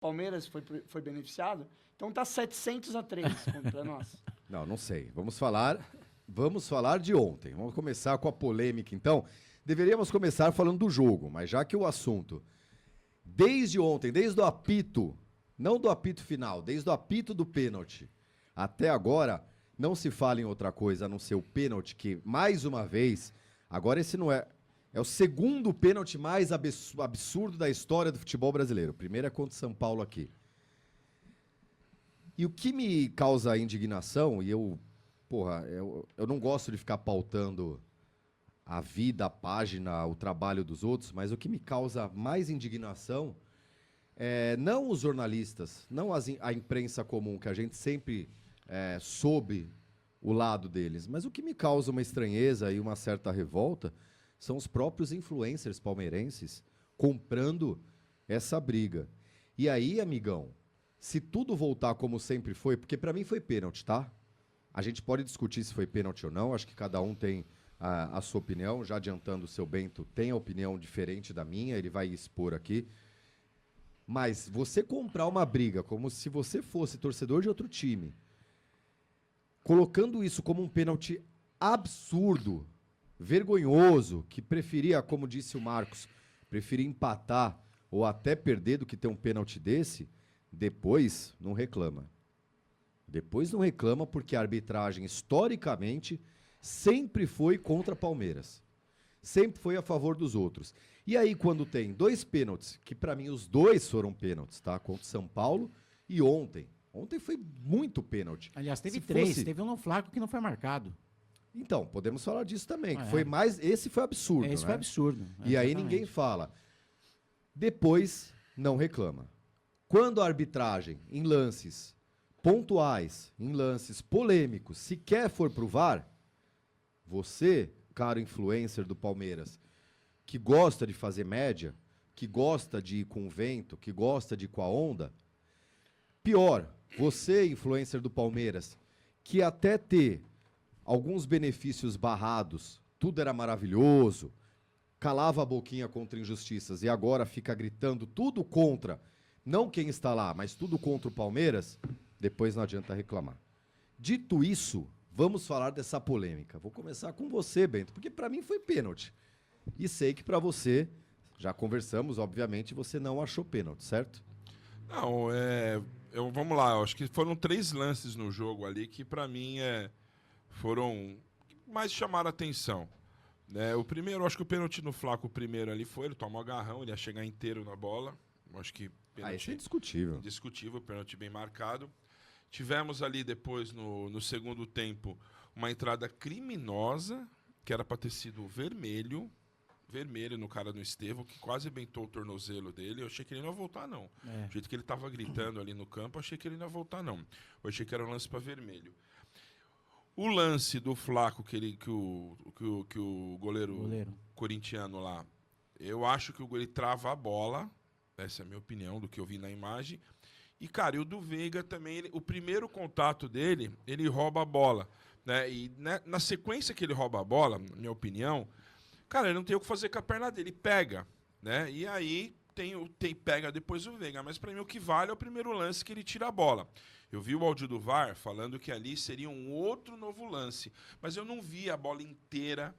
Palmeiras foi beneficiado. Então tá 700-3 contra nós. Não sei. Vamos falar de ontem. Vamos começar com a polêmica, então. Deveríamos começar falando do jogo, mas já que o assunto, desde ontem, desde o apito, não do apito final, desde o apito do pênalti, até agora, não se fala em outra coisa a não ser o pênalti, que, mais uma vez, agora esse não é... É o segundo pênalti mais absurdo da história do futebol brasileiro. O primeiro é contra o São Paulo aqui. E o que me causa indignação, e eu não gosto de ficar pautando a vida, a página, o trabalho dos outros, mas o que me causa mais indignação é não os jornalistas, não a imprensa comum, que a gente sempre soube o lado deles, mas o que me causa uma estranheza e uma certa revolta são os próprios influencers palmeirenses comprando essa briga. E aí, amigão, se tudo voltar como sempre foi, porque para mim foi pênalti, tá? A gente pode discutir se foi pênalti ou não, acho que cada um tem a sua opinião. Já adiantando, o seu Bento tem a opinião diferente da minha, ele vai expor aqui. Mas você comprar uma briga como se você fosse torcedor de outro time, colocando isso como um pênalti absurdo, vergonhoso, que preferia, como disse o Marcos, preferia empatar ou até perder do que ter um pênalti desse, depois não reclama. Depois não reclama porque a arbitragem, historicamente, sempre foi contra Palmeiras. Sempre foi a favor dos outros. E aí, quando tem dois pênaltis, que para mim os dois foram pênaltis, tá? Contra São Paulo e ontem. Ontem foi muito pênalti. Aliás, teve três. Teve um no Flaco que não foi marcado. Então, podemos falar disso também. Que foi mais, esse foi absurdo. Esse né? foi absurdo. E aí ninguém fala. Depois, não reclama. Quando a arbitragem, em lances pontuais, em lances polêmicos, sequer for pro VAR, você, caro influencer do Palmeiras, que gosta de fazer média, que gosta de ir com o vento, que gosta de ir com a onda, pior, você, influencer do Palmeiras, que até ter alguns benefícios barrados, tudo era maravilhoso, calava a boquinha contra injustiças e agora fica gritando tudo contra, não quem está lá, mas tudo contra o Palmeiras, depois não adianta reclamar. Dito isso, vamos falar dessa polêmica. Vou começar com você, Bento, porque para mim foi pênalti. E sei que para você, já conversamos, obviamente, você não achou pênalti, certo? Não, vamos lá, eu acho que foram 3 lances no jogo ali que para mim foram mais chamaram a atenção. O primeiro, acho que o pênalti no Flaco, o primeiro ali foi, ele toma um agarrão, ele ia chegar inteiro na bola. Acho que pênalti isso é indiscutível. Indiscutível, pênalti bem marcado. Tivemos ali depois, no segundo tempo, uma entrada criminosa, que era para ter sido vermelho no cara do Estevão, que quase bentou o tornozelo dele. Eu achei que ele não ia voltar, não. Do jeito que ele estava gritando ali no campo, eu achei que ele não ia voltar, não. Eu achei que era um lance para vermelho. O lance do Flaco, que o goleiro corintiano lá, eu acho que ele trava a bola, essa é a minha opinião do que eu vi na imagem. E, cara, e o do Veiga também, o primeiro contato dele, ele rouba a bola. Né? E na sequência que ele rouba a bola, na minha opinião, cara, ele não tem o que fazer com a perna dele, pega. Né? E aí pega depois o Veiga. Mas para mim o que vale é o primeiro lance que ele tira a bola. Eu vi o áudio do VAR falando que ali seria um outro novo lance. Mas eu não vi a bola inteira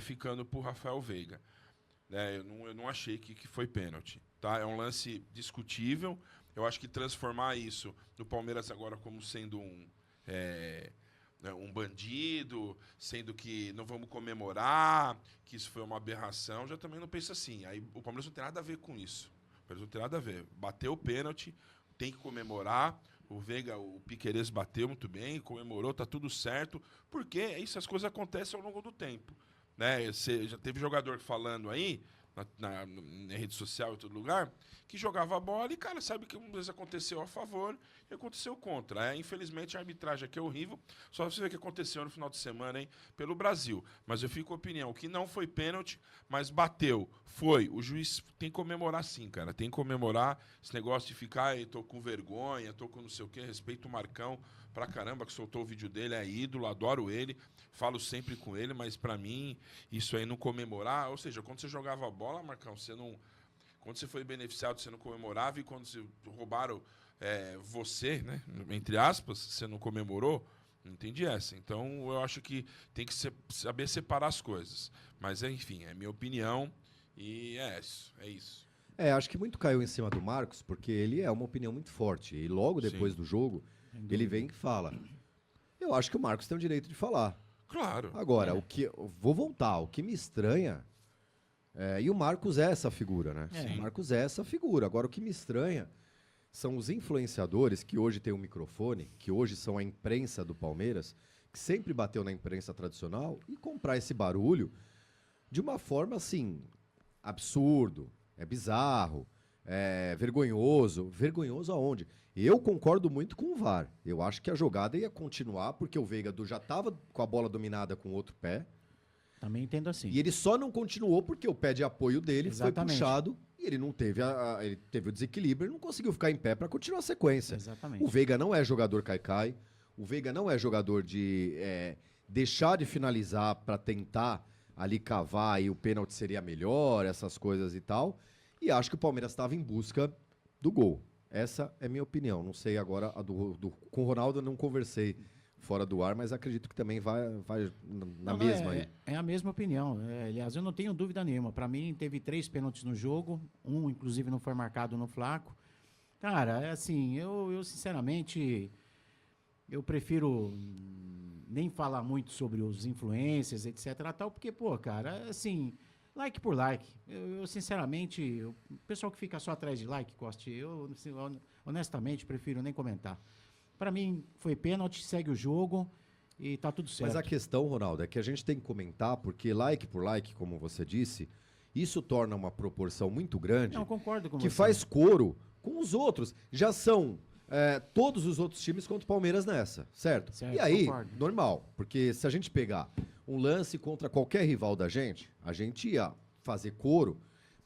ficando pro Rafael Veiga. Eu não achei que foi pênalti. Tá? É um lance discutível. Eu acho que transformar isso no Palmeiras agora como sendo um bandido, sendo que não vamos comemorar, que isso foi uma aberração, já também não penso assim. Aí o Palmeiras não tem nada a ver com isso. O Palmeiras não tem nada a ver. Bateu o pênalti, tem que comemorar. O Veiga, o Piquerez bateu muito bem, comemorou, tá tudo certo. Porque essas coisas acontecem ao longo do tempo. Né? Já teve jogador falando aí, na rede social e todo lugar, que jogava a bola e, cara, sabe que às vezes aconteceu a favor e aconteceu contra. Infelizmente, a arbitragem aqui é horrível. Só você ver o que aconteceu no final de semana, hein, pelo Brasil. Mas eu fico com a opinião que não foi pênalti, mas bateu. Foi. O juiz tem que comemorar sim, cara. Tem que comemorar esse negócio de ficar, tô com vergonha, tô com não sei o quê. Respeito o Marcão pra caramba, que soltou o vídeo dele, é ídolo, adoro ele. Falo sempre com ele, mas pra mim, isso aí não comemorar... Ou seja, quando você jogava a bola, Marcão, você não... Quando você foi beneficiado, você não comemorava, e quando roubaram você, né, entre aspas, você não comemorou. Não entendi essa. Então, eu acho que tem que saber separar as coisas. Mas, enfim, é minha opinião e é isso. Acho que muito caiu em cima do Marcos, porque ele é uma opinião muito forte. E logo depois do jogo, ele vem e fala. Eu acho que o Marcos tem o direito de falar. Claro. Agora, vou voltar. O que me estranha... e o Marcos é essa figura, né? O Marcos é essa figura. Agora, o que me estranha são os influenciadores que hoje têm um microfone, que hoje são a imprensa do Palmeiras, que sempre bateu na imprensa tradicional, e comprar esse barulho de uma forma, assim, absurdo, bizarro, vergonhoso. Vergonhoso aonde? Eu concordo muito com o VAR. Eu acho que a jogada ia continuar, porque o Veiga já estava com a bola dominada com o outro pé. Também entendo assim. E ele só não continuou porque o pé de apoio dele foi puxado e ele não teve ele teve o desequilíbrio, ele não conseguiu ficar em pé para continuar a sequência. Exatamente. O Veiga não é jogador caicai, o Veiga não é jogador de deixar de finalizar para tentar ali cavar e o pênalti seria melhor, essas coisas e tal. E acho que o Palmeiras estava em busca do gol. Essa é minha opinião. Não sei agora, com o Ronaldo eu não conversei fora do ar, mas acredito que também vai na mesma aí. É a mesma opinião. Aliás, eu não tenho dúvida nenhuma. Para mim, teve 3 pênaltis no jogo. Um, inclusive, não foi marcado no Flaco. Cara, assim, eu sinceramente, eu prefiro nem falar muito sobre os influencers, etc. Tal, porque, pô, cara, assim, like por like. Eu sinceramente, o pessoal que fica só atrás de like, Costa, eu honestamente prefiro nem comentar. Para mim, foi pênalti, segue o jogo e tá tudo certo. Mas a questão, Ronaldo, é que a gente tem que comentar, porque like por like, como você disse, isso torna uma proporção muito grande. Não, concordo com que você. faz coro com os outros. Já são todos os outros times contra o Palmeiras nessa, certo? E aí, concordo. normal, porque se a gente pegar um lance contra qualquer rival da gente, a gente ia fazer coro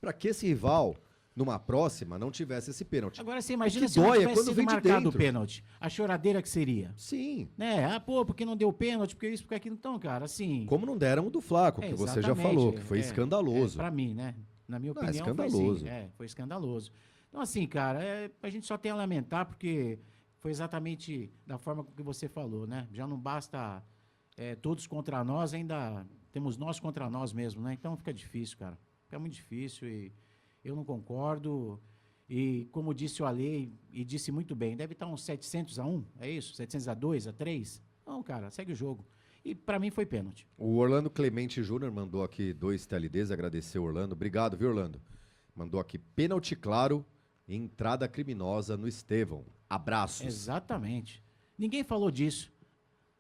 para que esse rival, numa próxima, não tivesse esse pênalti. Agora você imagina O que se não dói é tivesse quando sido vem de marcado o dentro. pênalti. A choradeira que seria. Sim. Né? Porque não deu pênalti, porque isso, porque aquilo. Então, cara, assim... Como não deram o do Flaco, que você já falou, que foi escandaloso. Pra mim, né? Na minha opinião, escandaloso. Foi, assim, foi escandaloso. Então, assim, cara, a gente só tem a lamentar, porque foi exatamente da forma que você falou, né? Já não basta todos contra nós, ainda temos nós contra nós mesmo, né? Então fica difícil, cara. Fica muito difícil e eu não concordo. E como disse o Ale, e disse muito bem, deve estar uns 700-1, é isso? 700-2, a 3? Não, cara, segue o jogo. E pra mim foi pênalti. O Orlando Clemente Júnior mandou aqui 2 TLDs, agradeceu o Orlando. Obrigado, viu, Orlando? Mandou aqui, pênalti claro, entrada criminosa no Estevão. Abraços. Exatamente. Ninguém falou disso.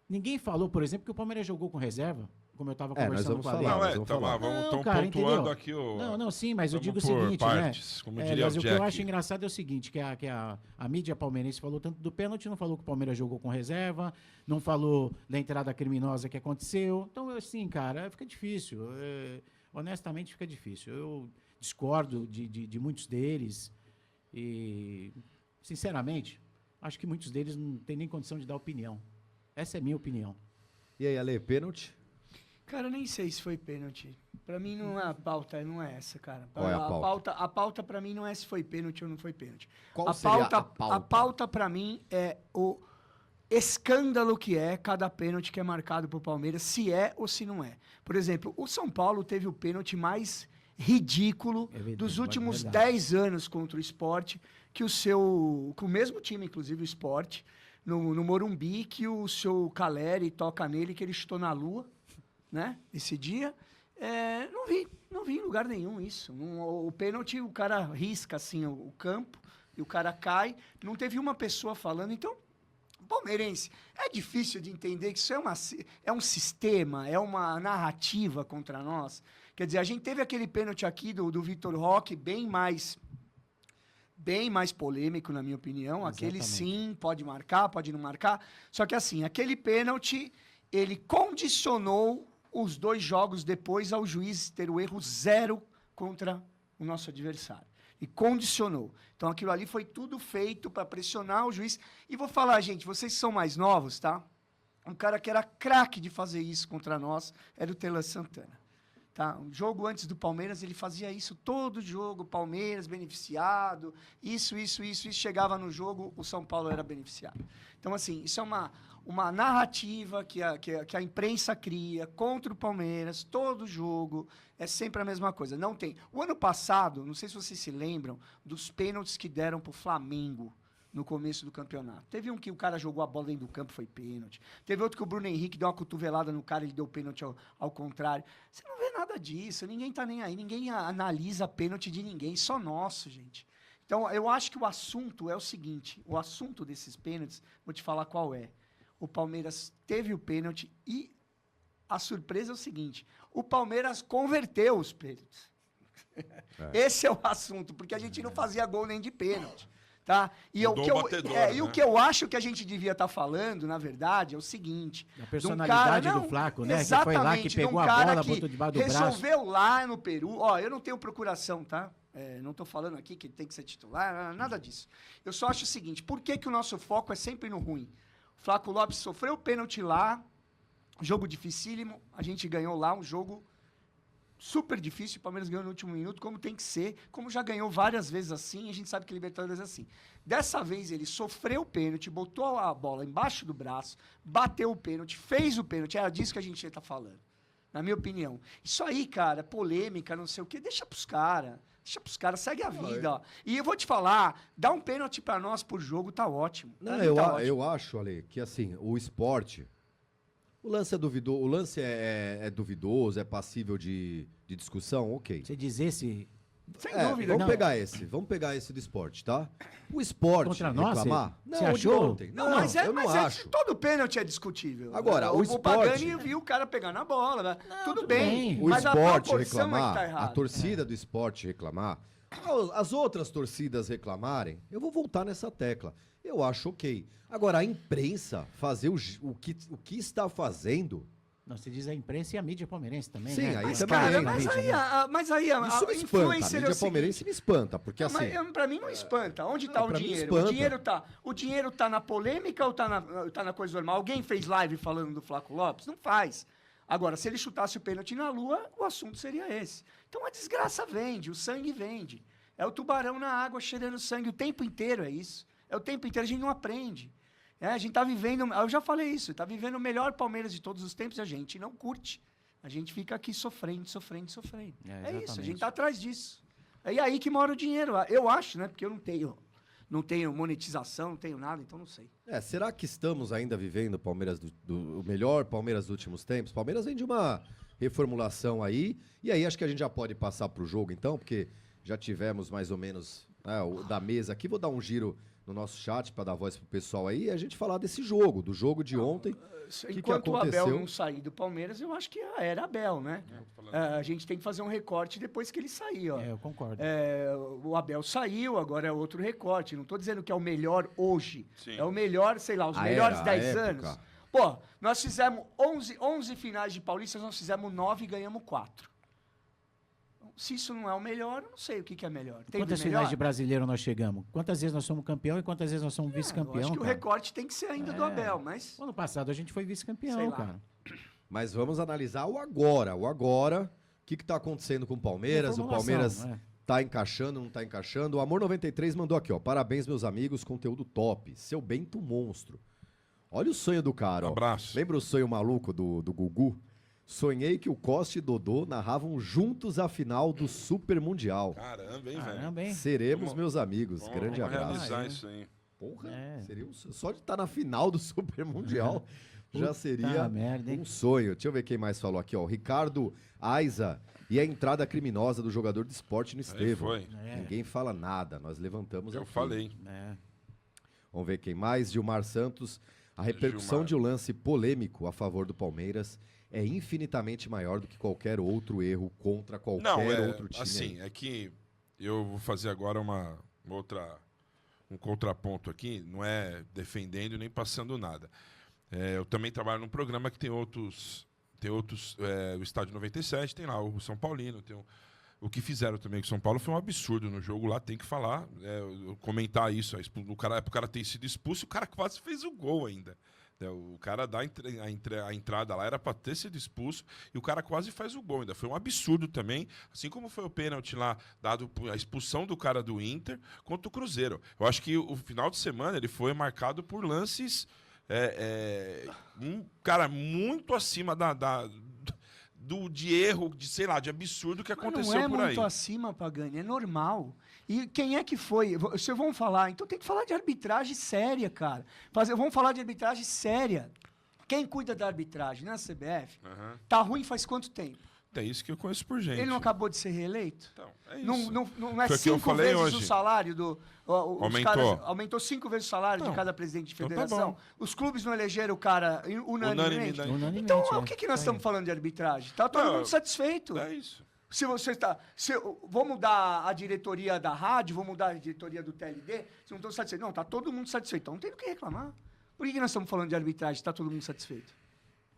Ninguém falou, por exemplo, que o Palmeiras jogou com reserva, como eu estava conversando com a Ale. Estão cara, pontuando entendeu? aqui o... Não, sim, mas eu digo o por seguinte, partes, né? como diria mas o o que eu Jack. acho engraçado é o seguinte, que a mídia palmeirense falou tanto do pênalti, não falou que o Palmeiras jogou com reserva, não falou da entrada criminosa que aconteceu. Então, assim, cara, fica difícil. Honestamente, fica difícil. Eu discordo de muitos deles e, sinceramente, acho que muitos deles não têm nem condição de dar opinião. Essa é a minha opinião. E aí, Ale, pênalti? Cara, eu nem sei se foi pênalti. Pra mim não é a pauta, não é essa, cara. Qual é a pauta? A pauta pra mim não é se foi pênalti ou não foi pênalti. Qual seria a pauta? A pauta pra mim é o escândalo que é cada pênalti que é marcado pro Palmeiras, se é ou se não é. Por exemplo, o São Paulo teve o pênalti mais ridículo dos últimos 10 anos contra o Sport, que o mesmo time, inclusive o Sport, no Morumbi, que o seu Caleri toca nele, que ele chutou na lua, né? Esse dia. Não vi em lugar nenhum isso. O pênalti, o cara risca assim o campo e o cara cai. Não teve uma pessoa falando. Então, palmeirense, é difícil de entender que isso é um sistema, é uma narrativa contra nós. Quer dizer, a gente teve aquele pênalti aqui do Vitor Roque bem mais polêmico, na minha opinião. Exatamente. Aquele sim, pode marcar, pode não marcar. Só que assim, aquele pênalti, ele condicionou os 2 jogos depois ao juiz ter o erro 0 contra o nosso adversário. E condicionou. Então aquilo ali foi tudo feito para pressionar o juiz. E vou falar, gente, vocês são mais novos, tá? Um cara que era craque de fazer isso contra nós era o Tela Santana. Tá? Um jogo antes do Palmeiras, ele fazia isso todo jogo, Palmeiras beneficiado, isso, chegava no jogo, o São Paulo era beneficiado. Então, assim, isso é uma narrativa que a imprensa cria contra o Palmeiras, todo jogo, é sempre a mesma coisa. Não tem. O ano passado, não sei se vocês se lembram, dos pênaltis que deram pro Flamengo no começo do campeonato. Teve um que o cara jogou a bola dentro do campo, foi pênalti. Teve outro que o Bruno Henrique deu uma cotovelada no cara, ele deu pênalti ao contrário. Você não vê nada disso, ninguém tá nem aí, ninguém analisa pênalti de ninguém, só nosso, gente. Então, eu acho que o assunto é o seguinte, o assunto desses pênaltis, vou te falar qual é. O Palmeiras teve o pênalti e a surpresa é o seguinte, o Palmeiras converteu os pênaltis. Esse é o assunto, porque a gente não fazia gol nem de pênalti. Tá? E o que eu acho que a gente devia estar falando, na verdade, é o seguinte... A personalidade do Flaco, né? Que foi lá, que pegou a bola, botou debaixo do braço. Resolveu lá no Peru... Ó, eu não tenho procuração, tá? Não estou falando aqui que ele tem que ser titular, nada disso. Eu só acho o seguinte, por que o nosso foco é sempre no ruim? O Flaco Lopes sofreu o pênalti lá, jogo dificílimo, a gente ganhou lá um jogo... super difícil, o Palmeiras ganhou no último minuto, como tem que ser, como já ganhou várias vezes assim, a gente sabe que Libertadores é assim. Dessa vez ele sofreu o pênalti, botou a bola embaixo do braço, bateu o pênalti, fez o pênalti, era disso que a gente está falando, na minha opinião. Isso aí, cara, polêmica, não sei o quê, deixa pros caras, segue a vida, ó. E eu vou te falar, dá um pênalti para nós por jogo, tá ótimo. Não, ótimo. eu acho, Ale, que assim, o esporte... O lance é duvidoso, é passível de discussão, ok. Você diz esse... Sem dúvida. Vamos pegar esse do esporte, tá? O esporte Contra nós, reclamar... você achou? Ontem. Não, mas eu não acho. Todo pênalti é discutível. Agora, o esporte... Pagani viu o cara pegando a bola, né? Tudo bem. O mas esporte a reclamar, tá errada. a torcida do esporte reclamar, as outras torcidas reclamarem, eu vou voltar nessa tecla. Eu acho ok. Agora, a imprensa fazer o que está fazendo... Não, você diz a imprensa e a mídia palmeirense também, Sim, né? aí Mas, também. cara, mas aí isso me espanta. A mídia palmeirense me espanta, porque assim... Pra mim não espanta. Onde tá o pra mim dinheiro? espanta. O dinheiro tá na polêmica ou tá na coisa normal? Alguém fez live falando do Flaco Lopes? Não faz. Agora, se ele chutasse o pênalti na lua, o assunto seria esse. Então a desgraça vende, o sangue vende. É o tubarão na água cheirando sangue o tempo inteiro, é isso. É o tempo inteiro, a gente não aprende. A gente tá vivendo, eu já falei isso, tá vivendo o melhor Palmeiras de todos os tempos e a gente não curte. A gente fica aqui sofrendo. É isso, a gente tá atrás disso. É aí que mora o dinheiro, eu acho, né? Porque eu não tenho monetização, não tenho nada, então não sei. Será que estamos ainda vivendo o melhor Palmeiras dos últimos tempos? Palmeiras vem de uma reformulação aí, e aí acho que a gente já pode passar pro jogo então, porque já tivemos mais ou menos da mesa aqui, vou dar um giro no nosso chat para dar voz pro pessoal aí e a gente falar desse jogo, do jogo de ontem. Enquanto o Abel não sair do Palmeiras, eu acho que era Abel, né? A gente tem que fazer um recorte depois que ele sair, ó. Eu concordo. O Abel saiu, agora é outro recorte. Não estou dizendo que é o melhor hoje. Sim. É o melhor, sei lá, os melhores 10 anos. Pô, nós fizemos 11 finais de Paulista, nós fizemos 9 e ganhamos 4. Se isso não é o melhor, eu não sei o que é melhor. Tem Quantas finais de brasileiro nós chegamos? Quantas vezes nós somos campeão e quantas vezes nós somos vice-campeão? Eu acho que o recorte tem que ser ainda do Abel, mas... Ano passado a gente foi vice-campeão, Sei lá. cara. Mas vamos analisar o agora. O agora, o que está acontecendo com o Palmeiras? O Palmeiras tá encaixando, não tá encaixando? O Amor 93 mandou aqui, ó. Parabéns, meus amigos, conteúdo top. Seu Bento monstro. Olha o sonho do cara, ó. Abraço. Lembra o sonho maluco do Gugu? Sonhei que o Costa e Dodô narravam juntos a final do Super Mundial. Caramba, hein, velho? Caramba, hein? Seremos meus amigos. Grande Vamos abraço. realizar isso aí. Porra, seria só de estar na final do Super Mundial já seria merda, hein? um sonho. Deixa eu ver quem mais falou aqui, ó. Ricardo Aiza e a entrada criminosa do jogador de esporte no Estevão. Foi. Ninguém fala nada, nós levantamos Eu aqui. falei. Vamos ver quem mais. Gilmar Santos. A repercussão de um lance polêmico a favor do Palmeiras é infinitamente maior do que qualquer outro erro contra qualquer outro time. Assim, é que eu vou fazer agora um contraponto aqui, não é defendendo nem passando nada. Eu também trabalho num programa que tem outros o Estádio 97, tem lá o São Paulino, tem o que fizeram também com o São Paulo foi um absurdo no jogo lá, tem que falar, comentar isso, o cara ter sido expulso, o cara quase fez o gol ainda. O cara dá a entrada lá, era para ter sido expulso, e o cara quase faz o gol. Ainda foi um absurdo também, assim como foi o pênalti lá, dado a expulsão do cara do Inter contra o Cruzeiro. Eu acho que o final de semana ele foi marcado por lances, cara, muito acima de erro, sei lá, de absurdo que aconteceu por aí. Não é muito acima, Pagani, é normal. E quem é que foi? Vocês vão falar, então tem que falar de arbitragem séria, cara. Vamos falar de arbitragem séria. Quem cuida da arbitragem na CBF, tá ruim faz quanto tempo? É isso que eu conheço por gente. Ele não acabou de ser reeleito? Então, é isso. Não é Foi o que eu 5 falei vezes hoje. o salário do... Aumentou. Aumentou 5 vezes o salário de cada presidente de Então tá federação. bom. Os clubes não elegeram o cara unanimemente. Unanimemente, Então, é. o que nós estamos falando de arbitragem? Tá todo mundo satisfeito. É isso. Se você está... Vou mudar a diretoria da rádio, vou mudar a diretoria do TLD, se não estão satisfeitos. Não, está todo mundo satisfeito. Então não tem do que reclamar. Por que nós estamos falando de arbitragem se está todo mundo satisfeito?